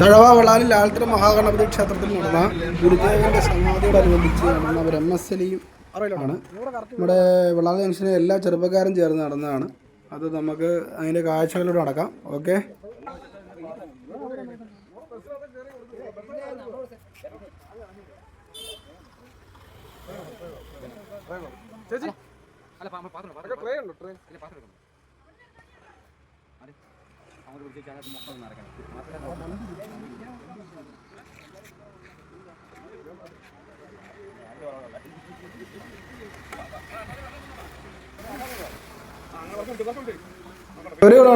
തഴവ വളാലിൽ ലാൽത്തറ മഹാഗണപതി ക്ഷേത്രത്തിൽ നടന്ന ഗുരുദേവന്റെ സമാധിയോടനുബന്ധിച്ച് നടന്ന ബ്രഹ്മസ്ഥലിയും ആണ്. നമ്മുടെ വളാൽ ജംഗ്ഷനിൽ എല്ലാ ചെറുപ്പക്കാരും ചേർന്ന് നടന്നതാണ്. അത് നമുക്ക് അതിൻ്റെ കാഴ്ചകളിലൂടെ നടക്കാം. ഓക്കെ,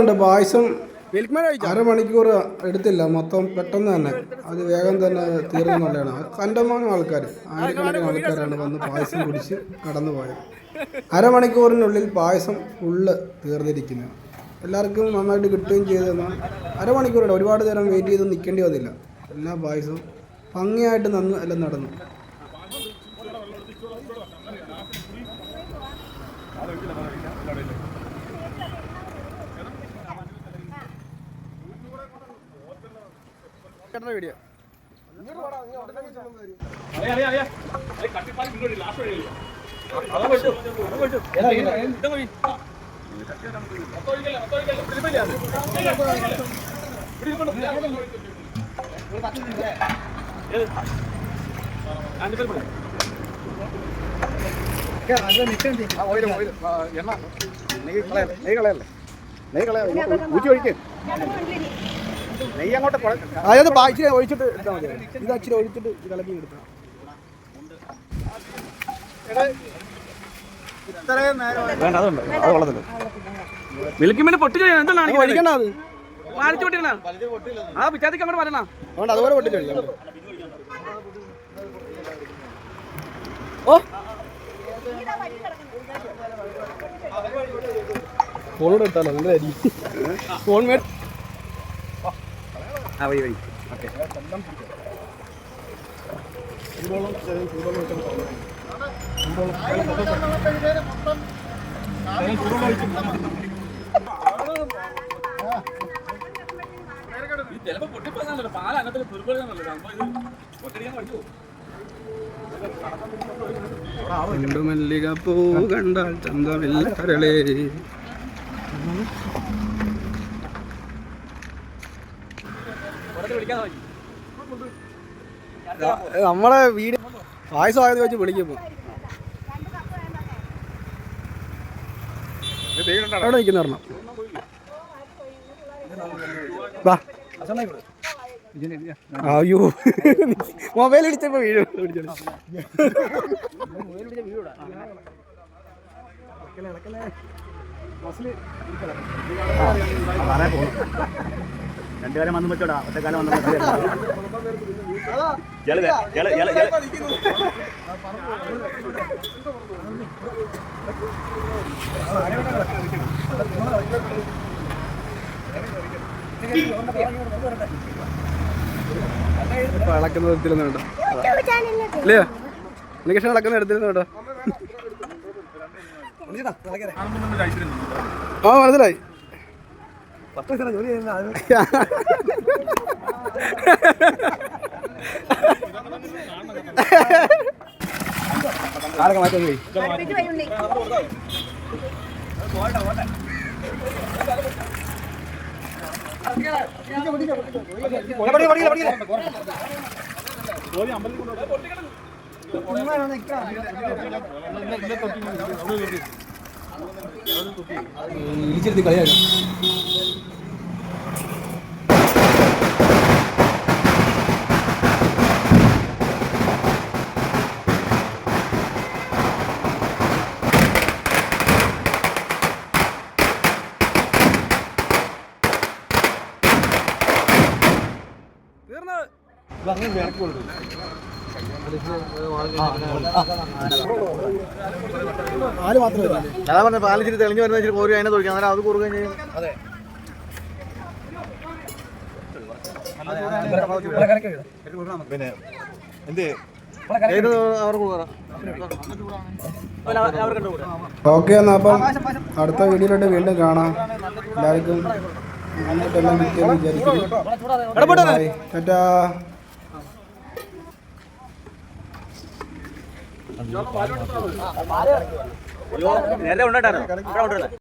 ഉണ്ട് പായസം. അരമണിക്കൂർ എടുത്തില്ല, മൊത്തം പെട്ടെന്ന് തന്നെ അത് വേഗം തന്നെ തീർന്നുള്ളതാണ്. കണ്ടമാനം ആൾക്കാർ, ആയിരക്കണക്കിന് ആൾക്കാരാണ് വന്ന് പായസം കുടിച്ച് കടന്നു പോയത്. അരമണിക്കൂറിനുള്ളിൽ പായസം ഫുള്ള് തീർന്നിരിക്കുന്നത്. എല്ലാവർക്കും നന്നായിട്ട് കിട്ടുകയും ചെയ്തെന്നാൽ അരമണിക്കൂറുടെ ഒരുപാട് നേരം വെയിറ്റ് ചെയ്ത് നിൽക്കേണ്ടി വന്നില്ല. എല്ലാ പായസവും ഭംഗിയായിട്ട് എല്ലാം നടന്നു. വീഡിയോ അതായത് ഇച്ചിരി ഒഴിച്ചിട്ട് എടുത്താൽ മതി. ഇത് ഇച്ചിരി ഒഴിച്ചിട്ട് ഇളക്കി എടുത്താൽ മിൽക്കിന്റെ പൊട്ടി ഒഴിക്കണ അത് ആ പിച്ചാത്തിക്ക് അങ്ങോട്ട് വരണ അതുകൊണ്ട് അതുപോലെ പൊട്ടിച്ചു. ഓ ഫോണോട് എടുത്താലോ നല്ലതായിരിക്കും. Phone made okay. മല്ലിക പൂ കണ്ടാൽ ചന്തമില്ല കരളേ. നമ്മളെ വീട് പായസം ആയത് വെച്ച് വിളിക്കുമ്പോ അവിടെ നിൽക്കുന്ന പറഞ്ഞോ. അയ്യോ, മൊബൈൽ അടിച്ചപ്പോ വീഴും. രണ്ടുകാലം വന്നു വെച്ചോടാ, ഒറ്റക്കാലം വന്നു. ഇളക്കുന്ന എടുത്തിരുന്നു കേട്ടോ. ഇല്ലയോ, ലൊക്കേഷൻ ഇളക്കുന്ന എടുത്തിരുന്നു കേട്ടോ. ആ മനസ്സിലായി. ജോലി ആരൊക്കെ മാറ്റാൻ പോയി. ഇരിച്ചിരുത്തി കളിയാക്കാം. ഞാൻ പറഞ്ഞ പാലിച്ചിട്ട് തെളിഞ്ഞു വരുന്ന കോരി അതിനെ തൊഴിക്കാം, അന്നേരം അത് കുറുകയും ചെയ്യും. അതെ, പിന്നെ എന്ത് ഓക്കെ. എന്നാൽ അപ്പം അടുത്ത വീഡിയോയിലോട്ട് വീണ്ടും കാണാം. എല്ലാവർക്കും നന്നായിട്ടെല്ലാം കിട്ടിയെന്ന് വിചാരിക്കുന്നു. ബൈ. ടാറ്റാ. നേരത്തെ ഉണ്ടായിട്ടാണോ?